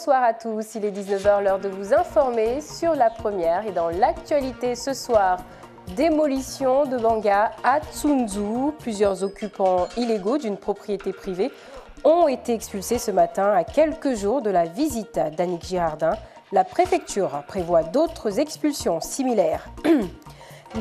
bonsoir à tous. Il est 19h, l'heure de vous informer sur la première. Et dans l'actualité ce soir, démolition de Banga à Tsunzu. Plusieurs occupants illégaux d'une propriété privée ont été expulsés ce matin à quelques jours de la visite d'Annick Girardin. La préfecture prévoit d'autres expulsions similaires.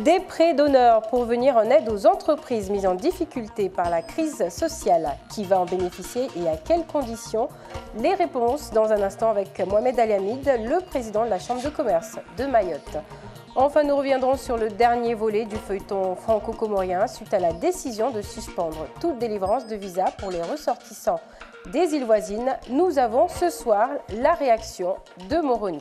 Des prêts d'honneur pour venir en aide aux entreprises mises en difficulté par la crise sociale. Qui va en bénéficier et à quelles conditions? Les réponses dans un instant avec Mohamed Aliamid, le président de la Chambre de commerce de Mayotte. Enfin, nous reviendrons sur le dernier volet du feuilleton franco-comorien suite à la décision de suspendre toute délivrance de visa pour les ressortissants des îles voisines. Nous avons ce soir la réaction de Moroni.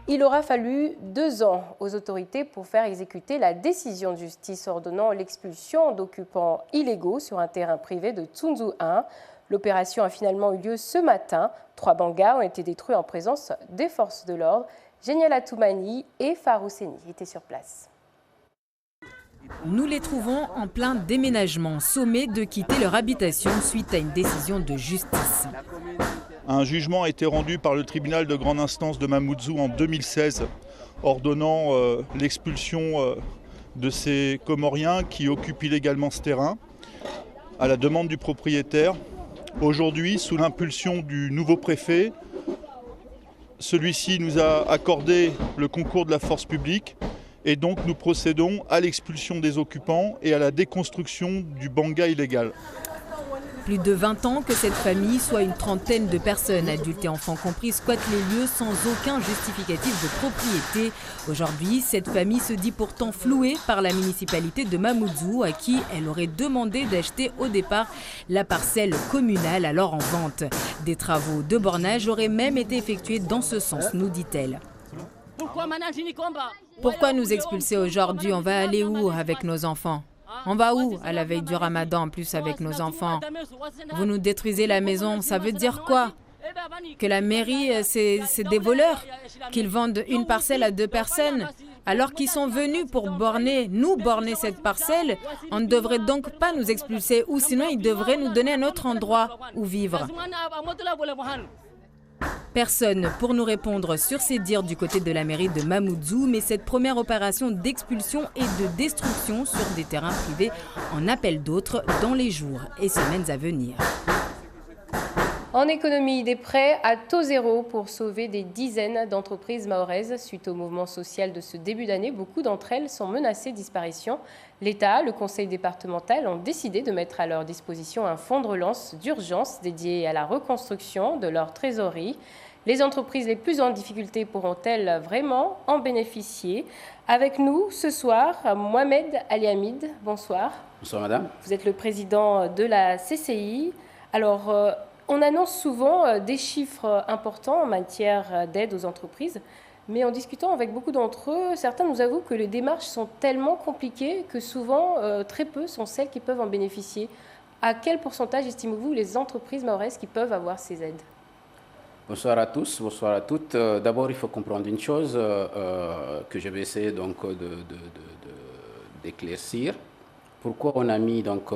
Il aura fallu 2 ans aux autorités pour faire exécuter la décision de justice ordonnant l'expulsion d'occupants illégaux sur un terrain privé de Tsunzu 1. L'opération a finalement eu lieu ce matin. 3 bangas ont été détruits en présence des forces de l'ordre. Génial Atoumani et Farou Seni étaient sur place. Nous les trouvons en plein déménagement, sommés de quitter leur habitation suite à une décision de justice. Un jugement a été rendu par le tribunal de grande instance de Mamoudzou en 2016, ordonnant l'expulsion de ces Comoriens qui occupent illégalement ce terrain, à la demande du propriétaire. Aujourd'hui, sous l'impulsion du nouveau préfet, celui-ci nous a accordé le concours de la force publique et donc nous procédons à l'expulsion des occupants et à la déconstruction du banga illégal. Plus de 20 ans que cette famille, soit une trentaine de personnes, adultes et enfants compris, squattent les lieux sans aucun justificatif de propriété. Aujourd'hui, cette famille se dit pourtant flouée par la municipalité de Mamoudzou, à qui elle aurait demandé d'acheter au départ la parcelle communale alors en vente. Des travaux de bornage auraient même été effectués dans ce sens, nous dit-elle. Pourquoi nous expulser aujourd'hui? On va aller où avec nos enfants? On va où à la veille du Ramadan en plus avec nos enfants? Vous nous détruisez la maison, ça veut dire quoi? Que la mairie, c'est des voleurs? Qu'ils vendent une parcelle à 2 personnes? Alors qu'ils sont venus pour borner cette parcelle, on ne devrait donc pas nous expulser, ou sinon ils devraient nous donner un autre endroit où vivre. Personne pour nous répondre sur ces dires du côté de la mairie de Mamoudzou, mais cette première opération d'expulsion et de destruction sur des terrains privés en appelle d'autres dans les jours et semaines à venir. En économie, des prêts à taux zéro pour sauver des dizaines d'entreprises mahoraises. Suite au mouvement social de ce début d'année, beaucoup d'entre elles sont menacées de disparition. L'État, le conseil départemental ont décidé de mettre à leur disposition un fonds de relance d'urgence dédié à la reconstruction de leur trésorerie. Les entreprises les plus en difficulté pourront-elles vraiment en bénéficier? Avec nous ce soir, Mohamed Aliamid. Bonsoir. Bonsoir madame. Vous êtes le président de la CCI. Alors, on annonce souvent des chiffres importants en matière d'aide aux entreprises, mais en discutant avec beaucoup d'entre eux, certains nous avouent que les démarches sont tellement compliquées que souvent, très peu sont celles qui peuvent en bénéficier. À quel pourcentage estimez-vous les entreprises mahoraises qui peuvent avoir ces aides? Bonsoir à tous, bonsoir à toutes. D'abord, il faut comprendre une chose que je vais essayer donc d'éclaircir. Pourquoi on a mis donc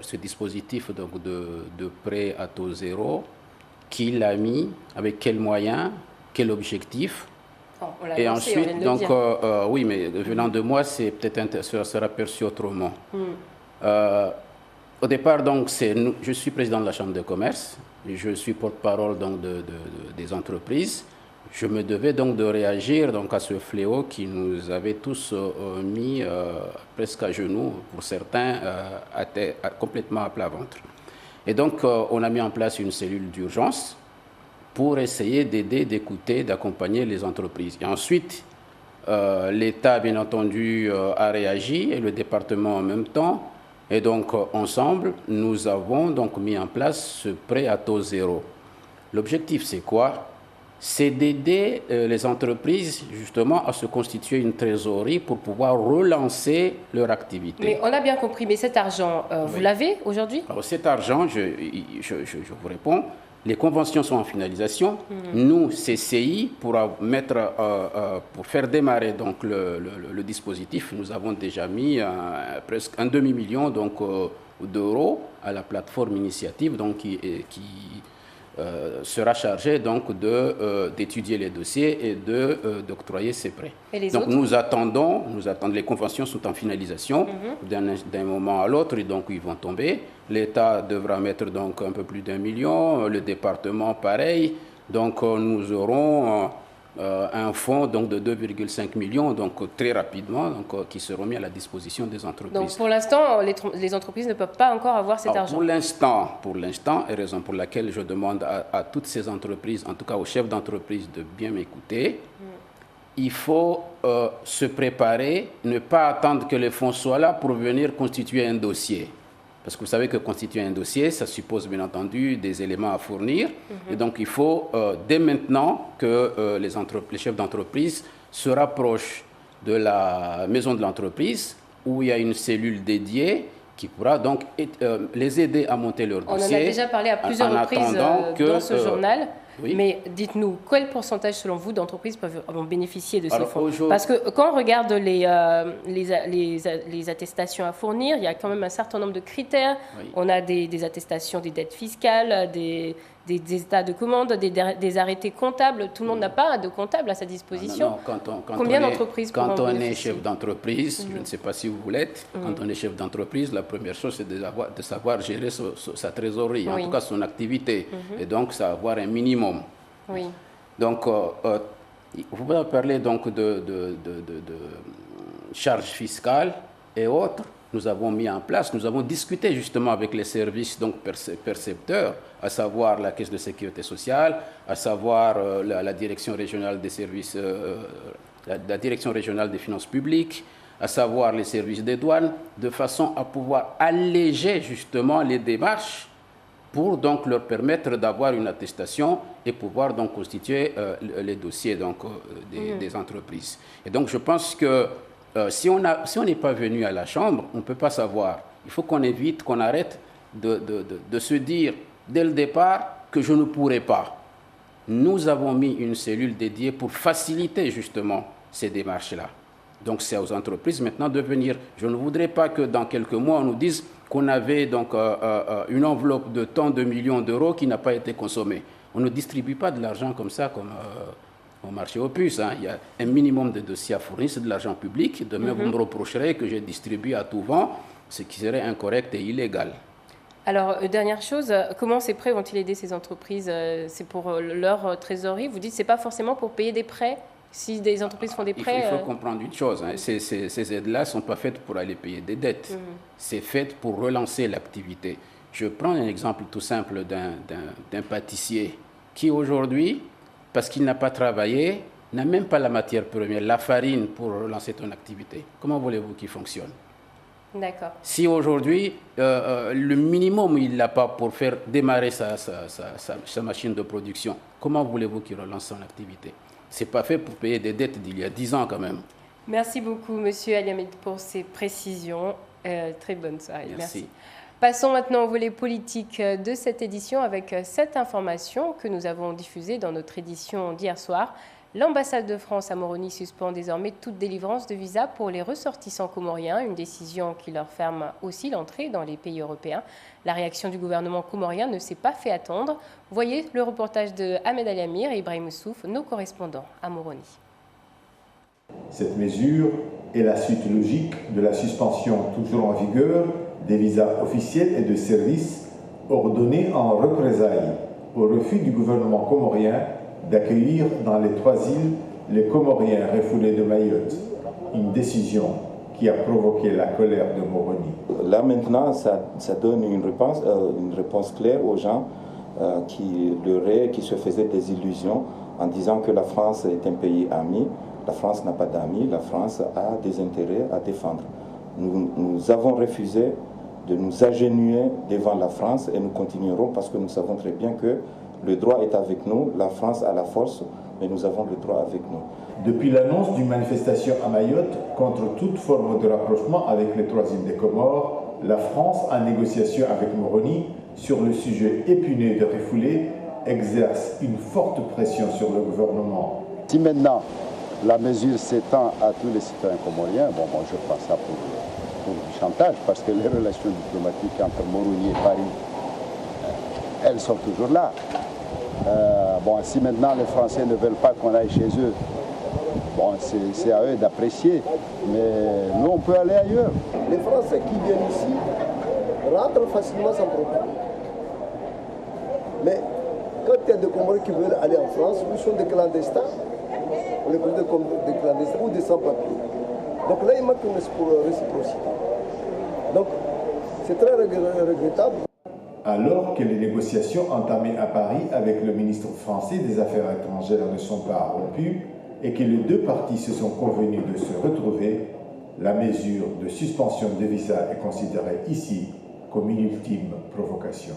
ce dispositif donc de prêt à taux zéro? Qui l'a mis? Avec quels moyens? Quel objectif? Et ensuite, donc oui, mais venant de moi, c'est peut-être ça sera perçu autrement. Au départ, donc, je suis président de la Chambre de commerce, je suis porte-parole donc des entreprises. Je me devais donc de réagir donc à ce fléau qui nous avait tous mis presque à genoux, pour certains complètement à plat ventre. Et donc, on a mis en place une cellule d'urgence pour essayer d'aider, d'écouter, d'accompagner les entreprises. Et ensuite, l'État, bien entendu, a réagi, et le département en même temps. Et donc, ensemble, nous avons donc mis en place ce prêt à taux zéro. L'objectif, c'est quoi? C'est d'aider les entreprises, justement, à se constituer une trésorerie pour pouvoir relancer leur activité. Mais on a bien compris, mais cet argent, vous l'avez aujourd'hui? Alors, cet argent, je vous réponds, les conventions sont en finalisation. Nous, CCI, pour faire démarrer donc le dispositif, nous avons déjà mis presque $1,5 million d'euros à la plateforme initiative donc, qui sera chargé donc d'étudier les dossiers et d'octroyer ces prêts. Et les donc autres? nous attendons, les conventions sont en finalisation d'un moment à l'autre, et donc ils vont tomber. L'État devra mettre donc un peu plus d'1 million, le département pareil, donc nous aurons un fonds donc, de 2,5 millions donc, très rapidement donc, qui seront mis à la disposition des entreprises. Donc pour l'instant, les entreprises ne peuvent pas encore avoir cet argent. Pour l'instant, et raison pour laquelle je demande à toutes ces entreprises, en tout cas aux chefs d'entreprise, de bien m'écouter, il faut se préparer, ne pas attendre que les fonds soient là pour venir constituer un dossier. Parce que vous savez que constituer un dossier, ça suppose bien entendu des éléments à fournir. Et donc il faut dès maintenant que les chefs d'entreprise se rapprochent de la maison de l'entreprise où il y a une cellule dédiée qui pourra donc les aider à monter leur dossier. On en a déjà parlé à plusieurs reprises dans ce journal. Oui. Mais dites-nous, quel pourcentage, selon vous, d'entreprises peuvent bénéficier de ces fonds? Parce que quand on regarde les attestations à fournir, il y a quand même un certain nombre de critères. Oui. On a des attestations des dettes fiscales, des états de commande, des arrêtés comptables. Tout le monde n'a pas de comptable à sa disposition. Combien d'entreprises pourront bénéficier? Quand on est chef d'entreprise, je ne sais pas si vous l'êtes, quand on est chef d'entreprise, la première chose, c'est de savoir gérer sa trésorerie, en tout cas son activité, et donc savoir un minimum. Oui. Donc, vous pouvez parler donc de charges fiscales et autres. Nous avons mis en place, nous avons discuté justement avec les services donc percepteurs, à savoir la Caisse de sécurité sociale, à savoir la Direction régionale des services, la Direction régionale des finances publiques, à savoir les services des douanes, de façon à pouvoir alléger justement les démarches pour donc leur permettre d'avoir une attestation et pouvoir donc constituer les dossiers donc, des entreprises. Et donc je pense que si on n'est pas venu à la Chambre, on ne peut pas savoir. Il faut qu'on évite, qu'on arrête de se dire dès le départ que je ne pourrai pas. Nous avons mis une cellule dédiée pour faciliter justement ces démarches-là. Donc c'est aux entreprises maintenant de venir. Je ne voudrais pas que dans quelques mois on nous dise qu'on avait donc une enveloppe de tant de millions d'euros qui n'a pas été consommée. On ne distribue pas de l'argent comme ça, comme au marché aux puces. Hein. Il y a un minimum de dossiers à fournir, c'est de l'argent public. Demain, vous me reprocherez que j'ai distribué à tout vent, ce qui serait incorrect et illégal. Alors, dernière chose, comment ces prêts vont-ils aider ces entreprises? C'est pour leur trésorerie? Vous dites que ce n'est pas forcément pour payer des prêts? Si des entreprises font des prêts... Il faut comprendre une chose, hein. Ces aides-là ne sont pas faites pour aller payer des dettes. C'est fait pour relancer l'activité. Je prends un exemple tout simple d'un pâtissier qui aujourd'hui, parce qu'il n'a pas travaillé, n'a même pas la matière première, la farine pour relancer ton activité. Comment voulez-vous qu'il fonctionne? D'accord. Si aujourd'hui, le minimum, il ne l'a pas pour faire démarrer sa machine de production, comment voulez-vous qu'il relance son activité? Ce n'est pas fait pour payer des dettes d'il y a 10 ans quand même. Merci beaucoup, Monsieur Ali Hamid, pour ces précisions. Très bonne soirée. Merci. Passons maintenant au volet politique de cette édition avec cette information que nous avons diffusée dans notre édition d'hier soir. L'ambassade de France à Moroni suspend désormais toute délivrance de visa pour les ressortissants comoriens, une décision qui leur ferme aussi l'entrée dans les pays européens. La réaction du gouvernement comorien ne s'est pas fait attendre. Voyez le reportage de Ahmed Ali Amir et Ibrahim Souf, nos correspondants à Moroni. Cette mesure est la suite logique de la suspension toujours en vigueur des visas officiels et de services ordonnés en représailles au refus du gouvernement comorien d'accueillir dans les 3 îles les Comoriens refoulés de Mayotte. Une décision qui a provoqué la colère de Moroni. Là maintenant, ça donne une réponse claire aux gens qui se faisaient des illusions en disant que la France est un pays ami. La France n'a pas d'amis, la France a des intérêts à défendre. Nous avons refusé de nous agenouiller devant la France et nous continuerons parce que nous savons très bien que le droit est avec nous, la France a la force, mais nous avons le droit avec nous. Depuis l'annonce d'une manifestation à Mayotte contre toute forme de rapprochement avec les 3 îles des Comores, la France, en négociation avec Moroni sur le sujet épineux de refoulés, exerce une forte pression sur le gouvernement. Si maintenant la mesure s'étend à tous les citoyens comoriens, bon, je prends ça pour du chantage, parce que les relations diplomatiques entre Moroni et Paris, elles sont toujours là. Bon, si maintenant les Français ne veulent pas qu'on aille chez eux, bon, c'est à eux d'apprécier, mais nous on peut aller ailleurs. Les Français qui viennent ici rentrent facilement sans problème. Mais quand il y a des Comoriens qui veulent aller en France, ils sont des clandestins, on les considère comme des clandestins ou des sans-papiers. Donc là, il manque une réciprocité. Donc, c'est très regrettable. Alors que les négociations entamées à Paris avec le ministre français des Affaires étrangères ne sont pas rompues et que les deux parties se sont convenues de se retrouver, la mesure de suspension des visas est considérée ici comme une ultime provocation.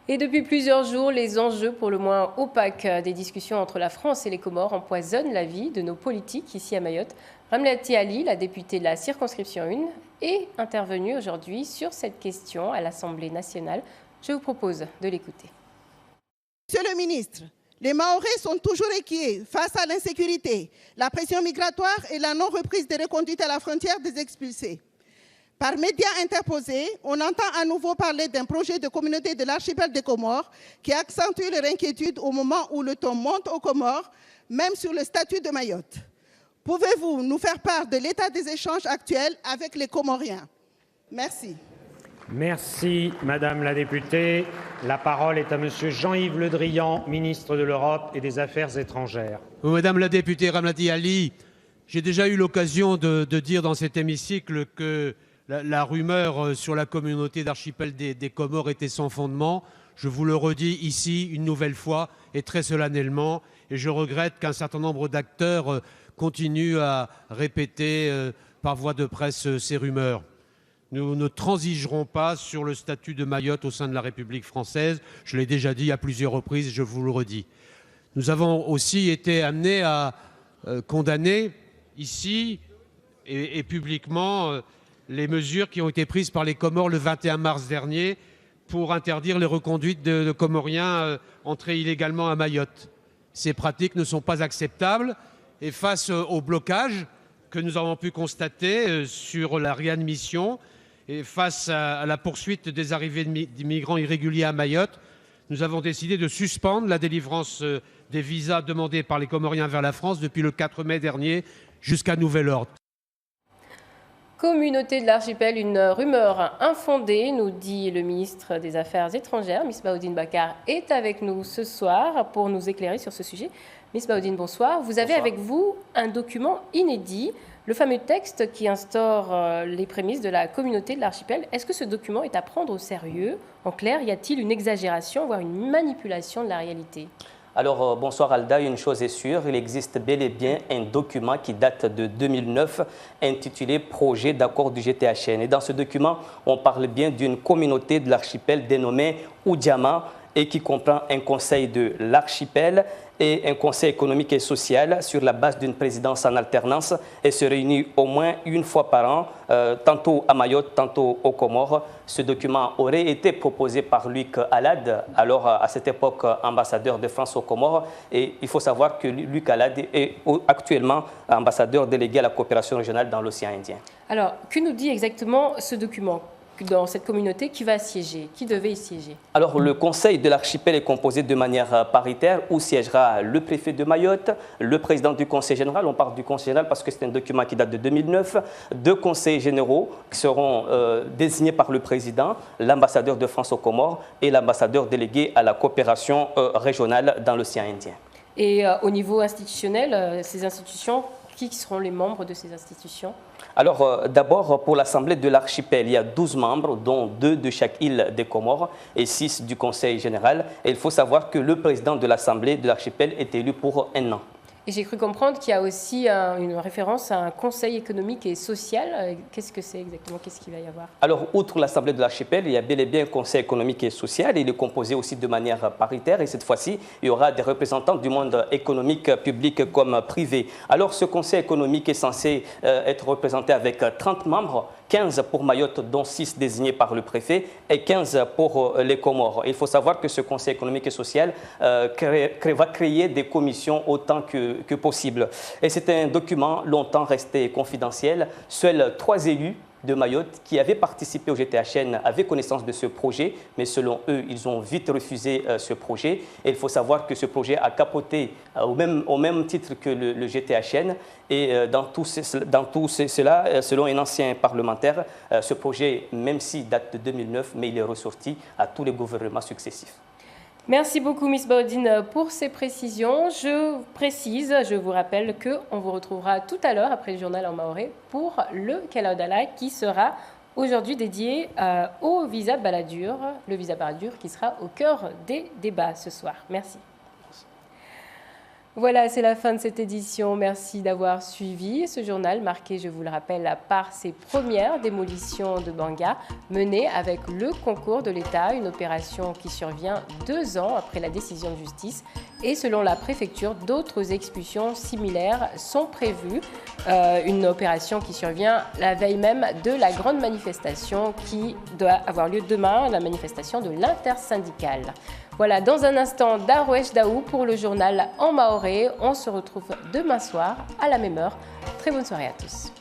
Et depuis plusieurs jours, les enjeux pour le moins opaques des discussions entre la France et les Comores empoisonnent la vie de nos politiques ici à Mayotte. Ramlati Ali, la députée de la circonscription 1, est intervenue aujourd'hui sur cette question à l'Assemblée nationale. Je vous propose de l'écouter. Monsieur le ministre, les Mahorais sont toujours inquiets face à l'insécurité, la pression migratoire et la non-reprise des reconduites à la frontière des expulsés. Par médias interposés, on entend à nouveau parler d'un projet de communauté de l'archipel des Comores qui accentue leur inquiétude au moment où le ton monte aux Comores, même sur le statut de Mayotte. Pouvez-vous nous faire part de l'état des échanges actuels avec les Comoriens? Merci. Merci, Madame la députée. La parole est à Monsieur Jean-Yves Le Drian, ministre de l'Europe et des Affaires étrangères. Madame la députée Ramlati Ali, j'ai déjà eu l'occasion de dire dans cet hémicycle que la rumeur sur la communauté d'archipel des Comores était sans fondement. Je vous le redis ici une nouvelle fois et très solennellement. Et je regrette qu'un certain nombre d'acteurs continuent à répéter par voie de presse ces rumeurs. Nous ne transigerons pas sur le statut de Mayotte au sein de la République française. Je l'ai déjà dit à plusieurs reprises, je vous le redis. Nous avons aussi été amenés à condamner ici et publiquement les mesures qui ont été prises par les Comores le 21 mars dernier pour interdire les reconduites de Comoriens entrés illégalement à Mayotte. Ces pratiques ne sont pas acceptables et face au blocage que nous avons pu constater sur la réadmission et face à la poursuite des arrivées d'immigrants irréguliers à Mayotte, nous avons décidé de suspendre la délivrance des visas demandés par les Comoriens vers la France depuis le 4 mai dernier jusqu'à nouvel ordre. Communauté de l'archipel, une rumeur infondée, nous dit le ministre des Affaires étrangères. Misbahoudine Bakar est avec nous ce soir pour nous éclairer sur ce sujet. Misbahoudine, bonsoir. Vous avez avec vous un document inédit, le fameux texte qui instaure les prémices de la communauté de l'archipel. Est-ce que ce document est à prendre au sérieux? En clair, y a-t-il une exagération, voire une manipulation de la réalité? Alors, bonsoir Alda, une chose est sûre, il existe bel et bien un document qui date de 2009 intitulé « Projet d'accord du GTHN ». Et dans ce document, on parle bien d'une communauté de l'archipel dénommée Oudiama et qui comprend un conseil de l'archipel et un conseil économique et social sur la base d'une présidence en alternance et se réunit au moins une fois par an, tantôt à Mayotte, tantôt aux Comores. Ce document aurait été proposé par Luc Alad, alors à cette époque ambassadeur de France aux Comores. Et il faut savoir que Luc Alad est actuellement ambassadeur délégué à la coopération régionale dans l'océan Indien. Alors, que nous dit exactement ce document ? Dans cette communauté, qui va siéger? Qui devait y siéger? Alors, le conseil de l'archipel est composé de manière paritaire où siégera le préfet de Mayotte, le président du conseil général. On parle du conseil général parce que c'est un document qui date de 2009. 2 conseillers généraux qui seront désignés par le président, l'ambassadeur de France aux Comores et l'ambassadeur délégué à la coopération régionale dans l'océan Indien. Et au niveau institutionnel, ces institutions, qui seront les membres de ces institutions? Alors, d'abord, pour l'Assemblée de l'archipel, il y a 12 membres, dont 2 de chaque île des Comores et 6 du Conseil général. Et il faut savoir que le président de l'Assemblée de l'archipel est élu pour 1 an. Et j'ai cru comprendre qu'il y a aussi une référence à un conseil économique et social. Qu'est-ce que c'est exactement? Qu'est-ce qu'il va y avoir? Alors, outre l'Assemblée de l'archipel, il y a bel et bien un conseil économique et social. Il est composé aussi de manière paritaire. Et cette fois-ci, il y aura des représentants du monde économique, public comme privé. Alors, ce conseil économique est censé être représenté avec 30 membres. 15 pour Mayotte, dont 6 désignés par le préfet, et 15 pour les Comores. Il faut savoir que ce conseil économique et social va créer des commissions autant que possible. Et c'est un document longtemps resté confidentiel. Seuls 3 élus de Mayotte qui avaient participé au GTHN avaient connaissance de ce projet, mais selon eux, ils ont vite refusé ce projet. Et il faut savoir que ce projet a capoté au même titre que le GTHN. Et dans tout cela, selon un ancien parlementaire, ce projet, même s'il date de 2009, mais il est ressorti à tous les gouvernements successifs. Merci beaucoup, Miss Baudine, pour ces précisions. Je vous rappelle qu'on vous retrouvera tout à l'heure, après le journal en maoré, pour le Kalaodala qui sera aujourd'hui dédié au visa Balladur, le visa Balladur qui sera au cœur des débats ce soir. Merci. Voilà, c'est la fin de cette édition. Merci d'avoir suivi ce journal marqué, je vous le rappelle, par ses premières démolitions de Banga menées avec le concours de l'État, une opération qui survient 2 ans après la décision de justice. Et selon la préfecture, d'autres expulsions similaires sont prévues. Une opération qui survient la veille même de la grande manifestation qui doit avoir lieu demain, la manifestation de l'intersyndicale. Voilà, dans un instant, Darwesh Daou pour le journal en maoré. On se retrouve demain soir à la même heure. Très bonne soirée à tous.